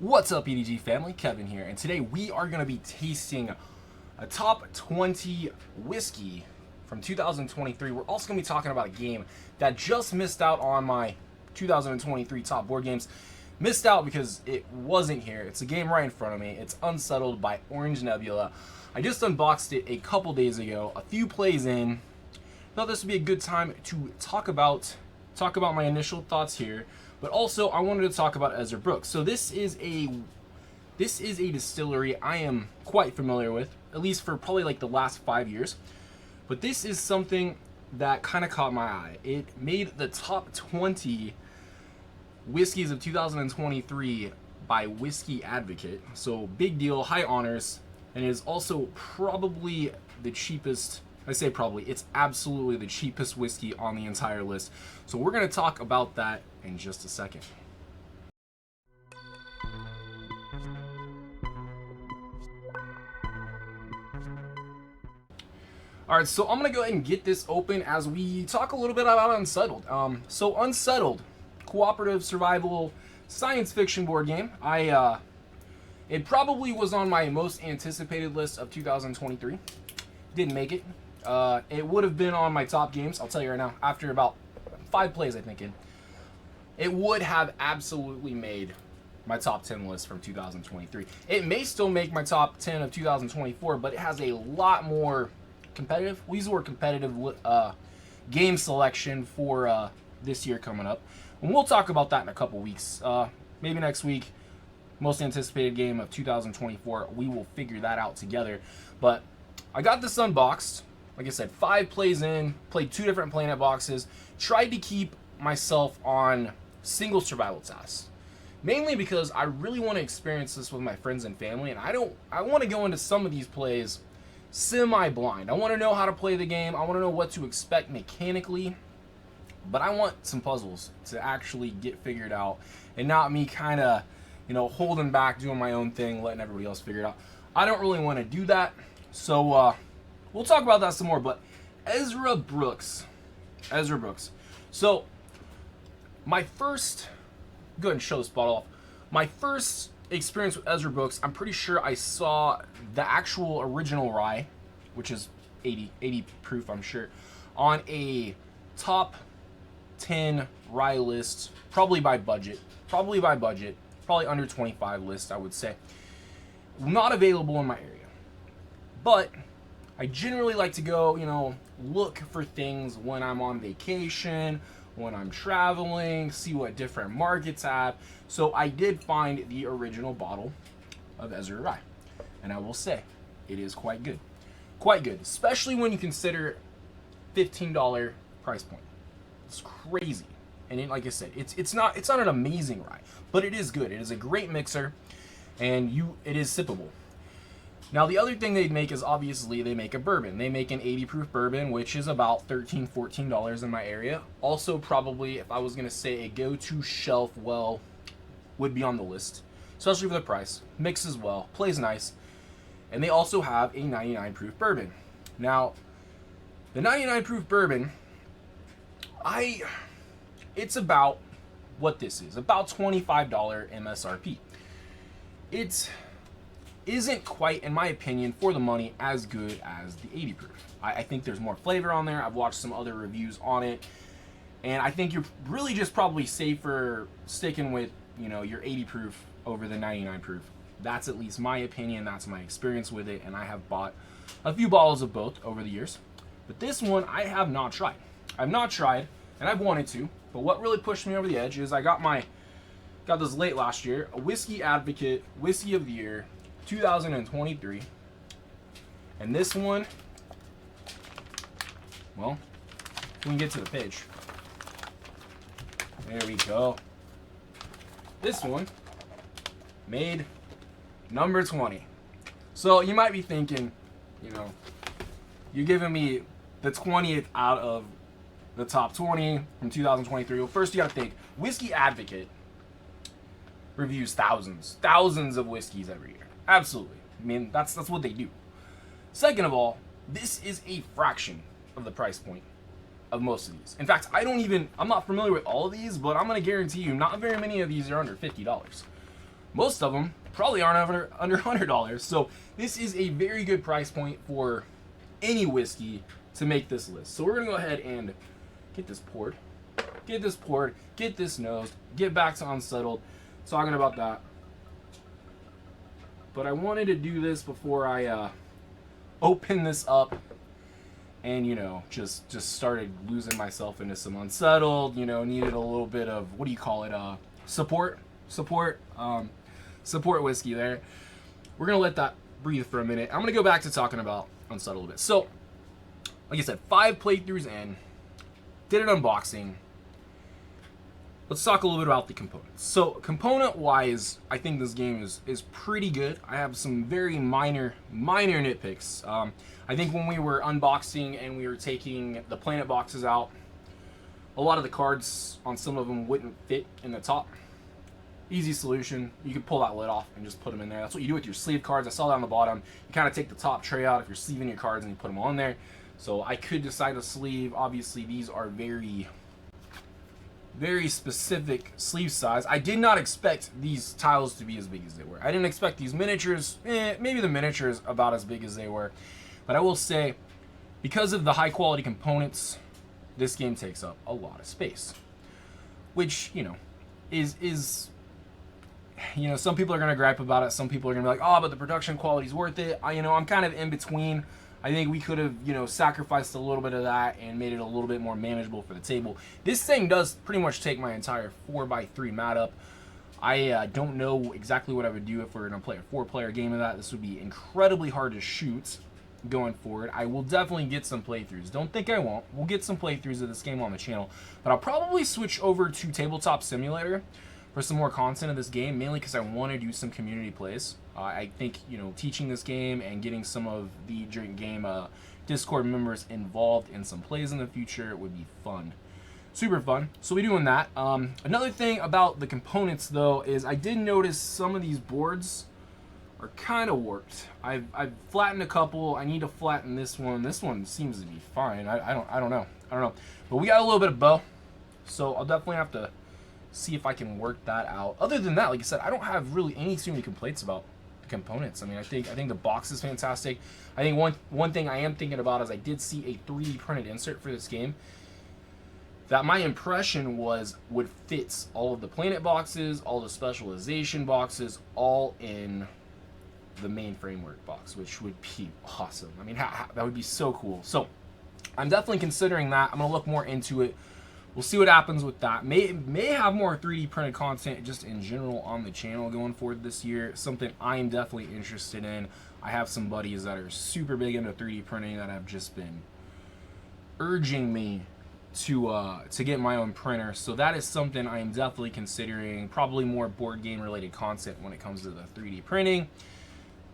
What's up, E.D.G family? Kevin here, and today we are going to be tasting a top 20 whiskey from 2023. We're also going to be talking about a game that just missed out on my 2023 top board games. Missed out because it wasn't here. It's a game right in front of me. It's Unsettled by Orange Nebula. I just unboxed it a couple days ago, a few plays in. Thought this would be a good time to talk about my initial thoughts here. But also, I wanted to talk about Ezra Brooks. So this is a distillery I am quite familiar with, at least for probably like the last 5 years. But this is something that kind of caught my eye. It made the top 20 whiskeys of 2023 by Whiskey Advocate. So big deal, high honors, and it is also probably the cheapest. I say probably, it's absolutely the cheapest whiskey on the entire list. So we're going to talk about that in just a second. Alright, so I'm going to go ahead and get this open as we talk a little bit about Unsettled. So Unsettled, cooperative survival science fiction board game. It probably was on my most anticipated list of 2023. Didn't make it. It would have been on my top games, I'll tell you right now, after about 5 plays, I think. It would have absolutely made my top 10 list from 2023. It may still make my top 10 of 2024, but it has a lot more competitive, we use the word competitive, game selection for this year coming up. And we'll talk about that in a couple weeks. Maybe next week, most anticipated game of 2024, we will figure that out together. But I got this unboxed. Like I said, 5 plays in, played 2 different Planet boxes, tried to keep myself on single survival tasks. Mainly because I really want to experience this with my friends and family, and I want to go into some of these plays semi-blind. I want to know how to play the game, I want to know what to expect mechanically, but I want some puzzles to actually get figured out, and not me kind of, holding back, doing my own thing, letting everybody else figure it out. I don't really want to do that, so we'll talk about that some more. But Ezra Brooks. So my first, go ahead and show this bottle off. My first experience with Ezra Brooks, I'm pretty sure I saw the actual original rye, which is 80 proof, I'm sure, on a top 10 rye list, probably by budget, probably under 25 list, I would say. Not available in my area. But I generally like to go, look for things when I'm on vacation, when I'm traveling, see what different markets have. So I did find the original bottle of Ezra Rye. And I will say, it is quite good. Quite good, especially when you consider $15 price point. It's crazy. And like I said, it's not an amazing rye, but it is good. It is a great mixer, and it is sippable. Now, the other thing they make is, obviously, they make a bourbon. They make an 80 proof bourbon, which is about $13, $14 in my area. Also, probably, if I was going to say a go-to shelf, well, would be on the list, especially for the price. Mixes well, plays nice. And they also have a 99 proof bourbon. Now, the 99 proof bourbon, it's about what this is, about $25 MSRP. It isn't quite, in my opinion, for the money, as good as the 80 proof. I think there's more flavor on there. I've watched some other reviews on it, and I think you're really just probably safer sticking with, your 80 proof over the 99 proof. That's at least my opinion. That's my experience with it, and I have bought a few bottles of both over the years. But this one I have not tried. I've not tried, and I've wanted to, but what really pushed me over the edge is I got this late last year, a Whiskey Advocate Whiskey of the Year 2023, and this one, well, we can get to the page. There we go. This one made number 20. So you might be thinking, you're giving me the 20th out of the top 20 from 2023. Well, first you gotta think, Whiskey Advocate reviews thousands of whiskeys every year. Absolutely. I mean, that's what they do. Second of all, this is a fraction of the price point of most of these. In fact, I'm not familiar with all of these, but I'm going to guarantee you not very many of these are under $50. most of them probably aren't under $100. So this is a very good price point for any whiskey to make this list. So we're gonna go ahead and get this poured, get this nosed, get back to Unsettled, talking about that. But I wanted to do this before I open this up and, you know, just started losing myself into some Unsettled, you know, needed a little bit of, what do you call it, support whiskey there. We're going to let that breathe for a minute. I'm going to go back to talking about Unsettled a bit. So, like I said, 5 playthroughs in, did an unboxing. Let's talk a little bit about the components. So, component-wise, I think this game is pretty good. I have some very minor nitpicks. I think when we were unboxing and we were taking the planet boxes out, a lot of the cards on some of them wouldn't fit in the top. Easy solution. You can pull that lid off and just put them in there. That's what you do with your sleeve cards. I saw that on the bottom. You kind of take the top tray out if you're sleeving your cards and you put them on there. So I could decide to sleeve. Obviously, these are very specific sleeve size. I did not expect these tiles to be as big as they were. I didn't expect these miniatures, maybe the miniatures about as big as they were. But I will say, because of the high quality components, this game takes up a lot of space. Which, you know, is you know, some people are going to gripe about it. Some people are going to be like, oh, but the production quality is worth it. I'm kind of in between. I think we could have, you know, sacrificed a little bit of that and made it a little bit more manageable for the table. This thing does pretty much take my entire 4x3 mat up. I don't know exactly what I would do if we're going to play a 4-player game of that. This would be incredibly hard to shoot going forward. I will definitely get some playthroughs. Don't think I won't. We'll get some playthroughs of this game on the channel. But I'll probably switch over to Tabletop Simulator for some more content of this game, mainly because I want to do some community plays. I think, you know, teaching this game and getting some of the Drink Game Discord members involved in some plays in the future would be fun. Super fun. So we're doing that. Another thing about the components, though, is I did notice some of these boards are kind of warped. I've flattened a couple. I need to flatten this one. This one seems to be fine. I don't know. But we got a little bit of bow, so I'll definitely have to see if I can work that out. Other than that, like I said, I don't have really too many complaints about the components. I mean, I think the box is fantastic. I think one thing I am thinking about is I did see a 3D printed insert for this game that my impression was would fit all of the planet boxes, all the specialization boxes, all in the main framework box, which would be awesome. I mean, that would be so cool. So I'm definitely considering that. I'm gonna look more into it. We'll see what happens with that. May have more 3D printed content just in general on the channel going forward this year. Something I'm definitely interested in. I have some buddies that are super big into 3D printing that have just been urging me to get my own printer. So that is something I am definitely considering. Probably more board game related content when it comes to the 3D printing.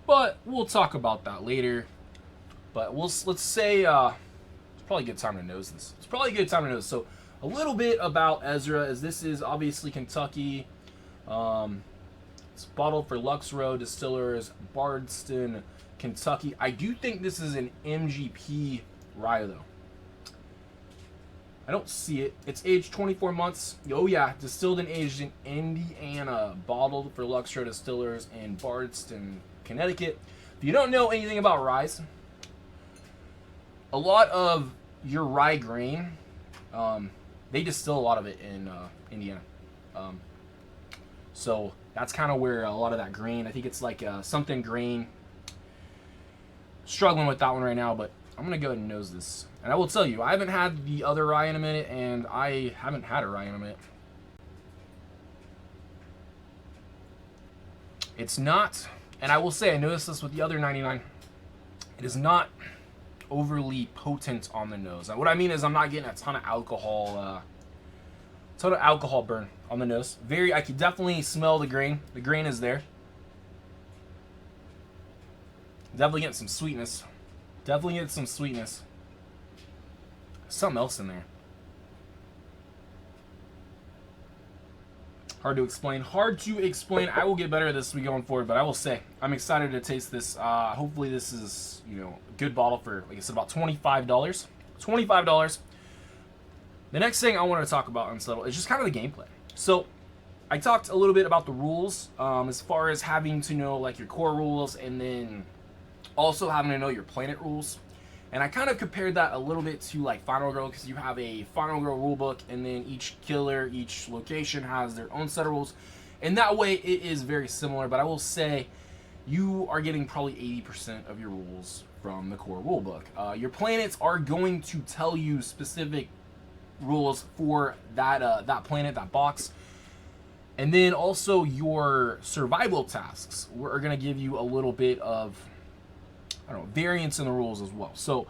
But we'll talk about that later. But let's say it's probably a good time to nose this. It's probably a good time to nose. So a little bit about Ezra, as this is obviously Kentucky. It's bottled for Lux Row Distillers, Bardstown, Kentucky. I do think this is an MGP rye, though. I don't see it. It's aged 24 months. Oh, yeah. Distilled and aged in Indiana. Bottled for Lux Row Distillers in Bardstown, Connecticut. If you don't know anything about rye, a lot of your rye grain, they distill a lot of it in Indiana. So that's kind of where a lot of that grain, I think it's like something grain. Struggling with that one right now, but I'm going to go ahead and nose this. And I will tell you, I haven't had the other rye in a minute, and I haven't had a rye in a minute. It's not, and I will say, I noticed this with the other 99, it is not overly potent on the nose. What I mean is I'm not getting a ton of alcohol burn on the nose. I can definitely smell the grain. The grain is there. Definitely getting some sweetness. Something else in there. Hard to explain. I will get better at this as we going forward, but I will say I'm excited to taste this. Hopefully this is, you know, a good bottle for, like I said, about $25. $25. The next thing I want to talk about Unsettled is just kind of the gameplay. So I talked a little bit about the rules, as far as having to know like your core rules, and then also having to know your planet rules. And I kind of compared that a little bit to like Final Girl, because you have a Final Girl rulebook, and then each killer, each location has their own set of rules. And that way it is very similar, but I will say you are getting probably 80% of your rules from the core rulebook. Your planets are going to tell you specific rules for that planet, that box. And then also your survival tasks are going to give you a little bit of, I don't know, variance in the rules as well. So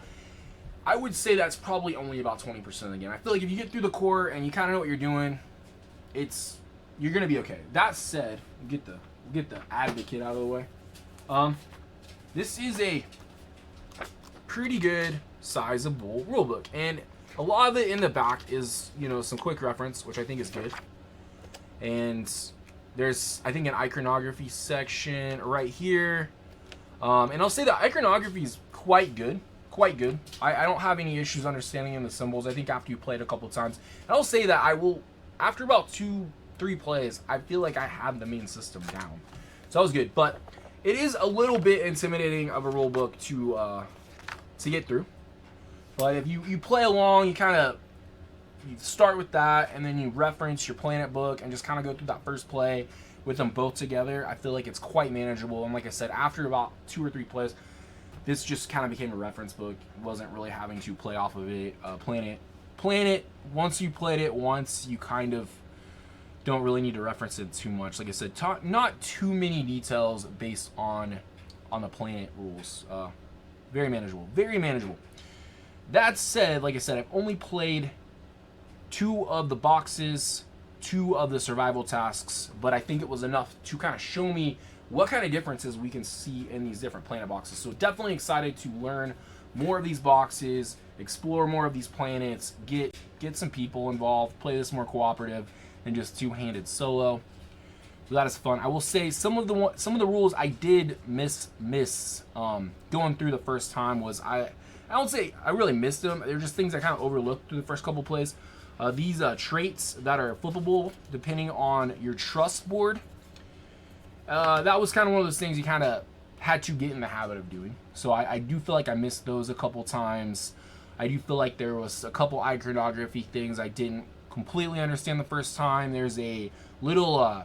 I would say that's probably only about 20% of the game. I feel like if you get through the core and you kind of know what you're doing, you're going to be okay. That said, get the advocate out of the way. This is a pretty good sizable rulebook, and a lot of it in the back is, you know, some quick reference, which I think is good. And there's, I think, an iconography section right here. And I'll say that iconography is quite good. I don't have any issues understanding the symbols. I think after you play it a couple times. And I'll say that I will, after about 2-3 plays, I feel like I have the main system down. So that was good. But it is a little bit intimidating of a rule book to get through. But if you play along, you start with that, and then you reference your planet book and just kind of go through that first play with them both together. I feel like it's quite manageable. And like I said, after about 2 or 3 plays, this just kind of became a reference book. Wasn't really having to play off of it. Planet. Once you played it once, you kind of don't really need to reference it too much. Like I said, not too many details based on the planet rules. Very manageable. Very manageable. That said, like I said, I've only played 2 of the boxes, 2 of the survival tasks, but I think it was enough to kind of show me what kind of differences we can see in these different planet boxes. So definitely excited to learn more of these boxes, explore more of these planets, get some people involved, play this more cooperative than just two-handed solo. So that is fun. I will say some of the rules I did miss going through the first time was I don't say I really missed them. They're just things I kind of overlooked through the first couple plays. These traits that are flippable depending on your trust board. That was kind of one of those things you kind of had to get in the habit of doing. So I do feel like I missed those a couple times. I do feel like there was a couple iconography things I didn't completely understand the first time. There's a little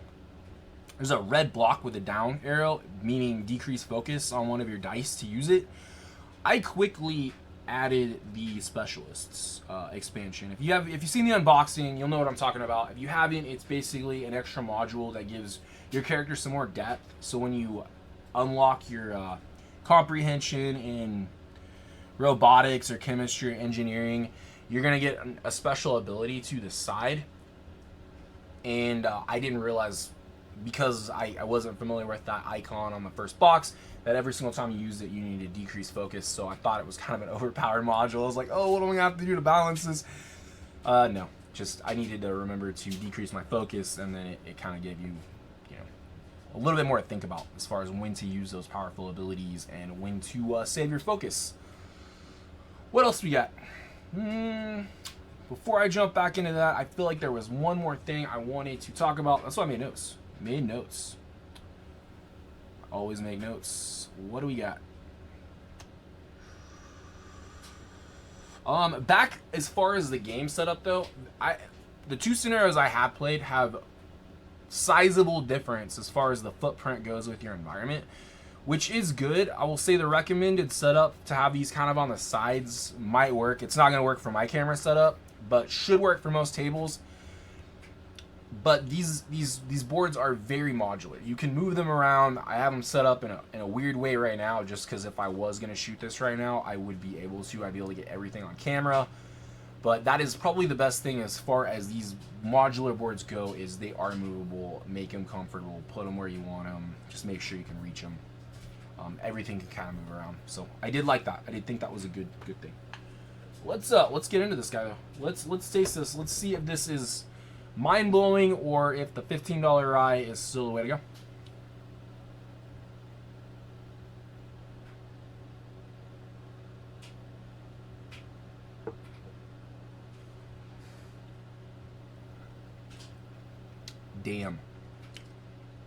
there's a red block with a down arrow, meaning decrease focus on one of your dice to use it. I quickly added the specialists expansion. If you've seen the unboxing, you'll know what I'm talking about. If you haven't, it's basically an extra module that gives your character some more depth. So when you unlock your comprehension in robotics or chemistry or engineering, you're gonna get a special ability to the side. And I didn't realize, because I wasn't familiar with that icon on the first box, that every single time you used it, you needed to decrease focus. So I thought it was kind of an overpowered module. I was like, oh, what do I have to do to balance this? No, just I needed to remember to decrease my focus, and then it kind of gave you, a little bit more to think about as far as when to use those powerful abilities and when to save your focus. What else we got? Before I jump back into that, I feel like there was one more thing I wanted to talk about. That's why I made notes. Always make notes. What do we got? Back as far as the game setup though, the 2 scenarios I have played have sizable difference as far as the footprint goes with your environment, which is good. I will say the recommended setup to have these kind of on the sides might work. It's not going to work for my camera setup, but should work for most tables. But these boards are very modular. You can move them around. I have them set up in a weird way right now, just because if I was going to shoot this right now, I would be able to. I'd be able to get everything on camera. But that is probably the best thing as far as these modular boards go, is they are movable. Make them comfortable. Put them where you want them. Just make sure you can reach them. Everything can kind of move around. So I did like that. I did think that was a good thing. Let's get into this guy though. Let's taste this. Let's see if this is mind-blowing or if the $15 rye is still the way to go. damn.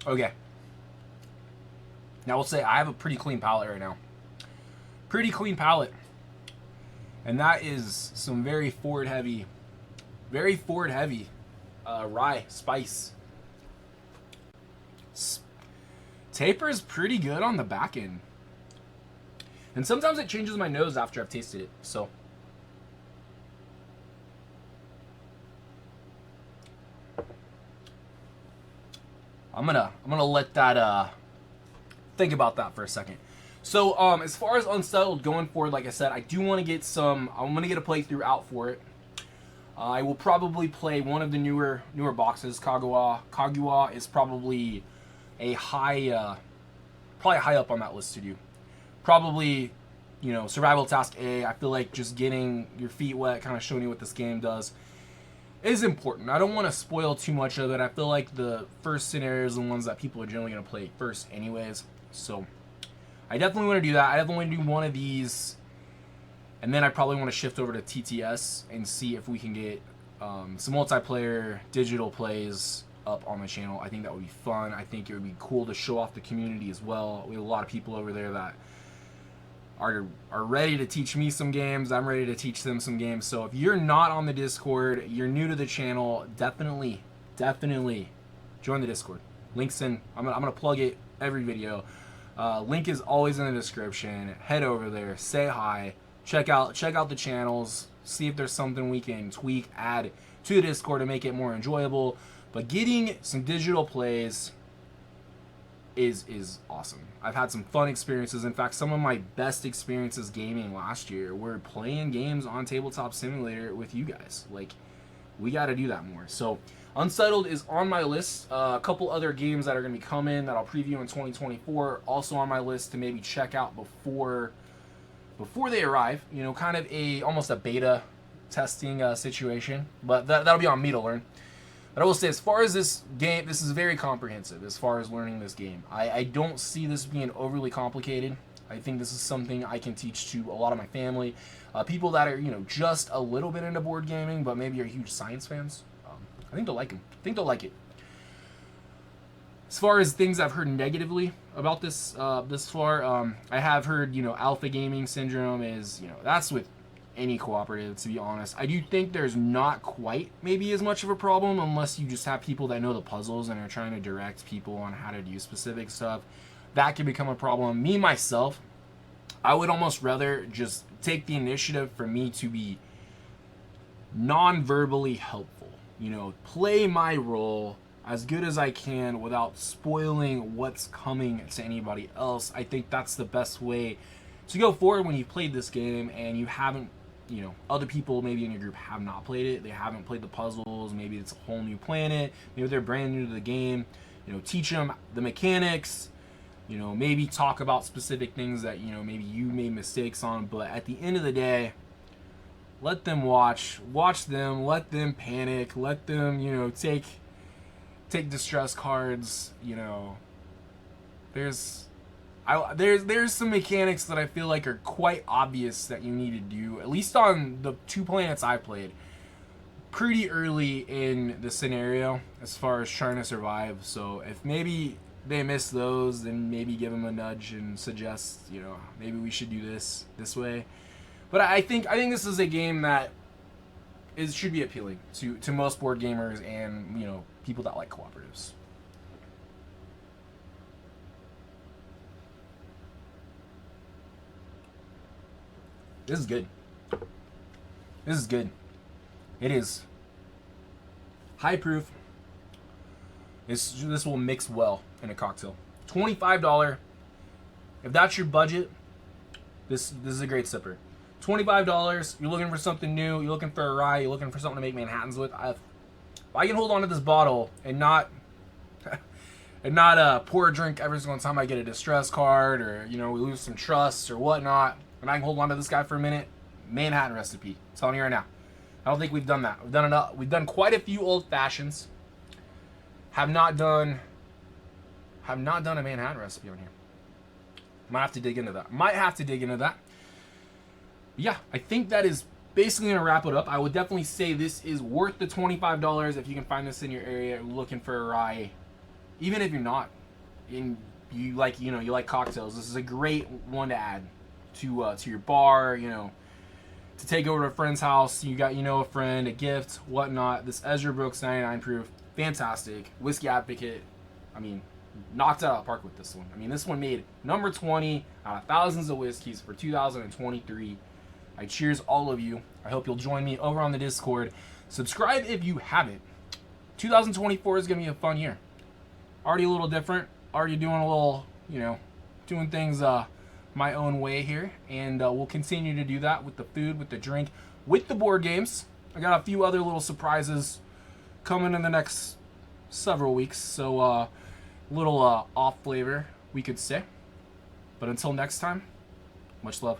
Okay. Now, we'll say I have a pretty clean palate right now. Pretty clean palate. And that is some very forward heavy rye spice. Taper is pretty good on the back end. And sometimes it changes my nose after I've tasted it. So I'm gonna let that think about that for a second. So as far as Unsettled going forward, like I said, I do want to get I'm gonna get a playthrough out for it. I will probably play one of the newer boxes. Kaguya is probably a high up on that list to do. Probably, you know, survival task A. I feel like just getting your feet wet, kind of showing you what this game does, is important. I don't want to spoil too much of it. I feel like the first scenarios are the ones that people are generally going to play first anyways. So I definitely want to do that. I definitely want to do one of these. And then I probably want to shift over to TTS and see if we can get some multiplayer digital plays up on the channel. I think that would be fun. I think it would be cool to show off the community as well. We have a lot of people over there that are ready to teach me some games. I'm ready to teach them some games. So if you're not on the Discord, you're new to the channel, definitely join the Discord. Link's in. I'm gonna plug it every video. Link is always in the description. Head over there, say hi, check out the channels, see if there's something we can tweak, add to the Discord to make it more enjoyable. But getting some digital plays is awesome. I've had some fun experiences. In fact, some of my best experiences gaming last year were playing games on Tabletop Simulator with you guys. Like, we got to do that more. So Unsettled is on my list. A couple other games that are going to be coming that I'll preview in 2024 also on my list to maybe check out before they arrive. You know, kind of almost a beta testing situation. But that'll be on me to learn. But I will say, as far as this game, this is very comprehensive as far as learning this game. I don't see this being overly complicated. I think this is something I can teach to a lot of my family. People that are, you know, just a little bit into board gaming, but maybe are huge science fans. I think they'll like them. I think they'll like it. As far as things I've heard negatively about this this far, I have heard, you know, alpha gaming syndrome is, you know, that's with any cooperative, to be honest. I do think there's not quite maybe as much of a problem unless you just have people that know the puzzles and are trying to direct people on how to do specific stuff. That can become a problem. Me, myself, I would almost rather just take the initiative for me to be non-verbally helpful. You know, play my role as good as I can without spoiling what's coming to anybody else. I think that's the best way to go forward when you've played this game and you haven't, you know, other people maybe in your group have not played it. They haven't played the puzzles. Maybe it's a whole new planet. Maybe they're brand new to the game. You know, teach them the mechanics. You know, maybe talk about specific things that, you know, maybe you made mistakes on. But at the end of the day, let them watch them, let them panic, let them, you know, take distress cards. You know, there's some mechanics that I feel like are quite obvious that you need to do, at least on the 2 planets I played, pretty early in the scenario as far as trying to survive. So if maybe they miss those, then maybe give them a nudge and suggest, you know, maybe we should do this way. But I think this is a game that should be appealing to most board gamers and, you know, people that like cooperatives. This is good. This is good. It is high proof. This will mix well in a cocktail. $25. If that's your budget, this is a great sipper. $25. You're looking for something new. You're looking for a rye. You're looking for something to make Manhattans with. If I can hold on to this bottle and not pour a drink every single time I get a distress card, or, you know, we lose some trust or whatnot, and I can hold on to this guy for a minute, Manhattan recipe. I'm telling you right now. I don't think we've done that. We've done quite a few old fashions. Have not done a Manhattan recipe on here. Might have to dig into that. Yeah, I think that is basically gonna wrap it up. I would definitely say this is worth the $25 if you can find this in your area looking for a rye. Even if you're not, you like cocktails, this is a great one to add to your bar. To take over to a friend's house. You got a friend, a gift, whatnot. This Ezra Brooks 99 proof, fantastic. Whiskey Advocate, I mean, knocked it out of the park with this one. I mean, this one made number 20 out of thousands of whiskeys for 2023. I cheers all of you. I hope you'll join me over on the Discord. Subscribe if you haven't. 2024 is going to be a fun year. Already a little different. Already doing a little, doing things my own way here. And we'll continue to do that with the food, with the drink, with the board games. I got a few other little surprises coming in the next several weeks. So, little off flavor, we could say. But until next time, much love.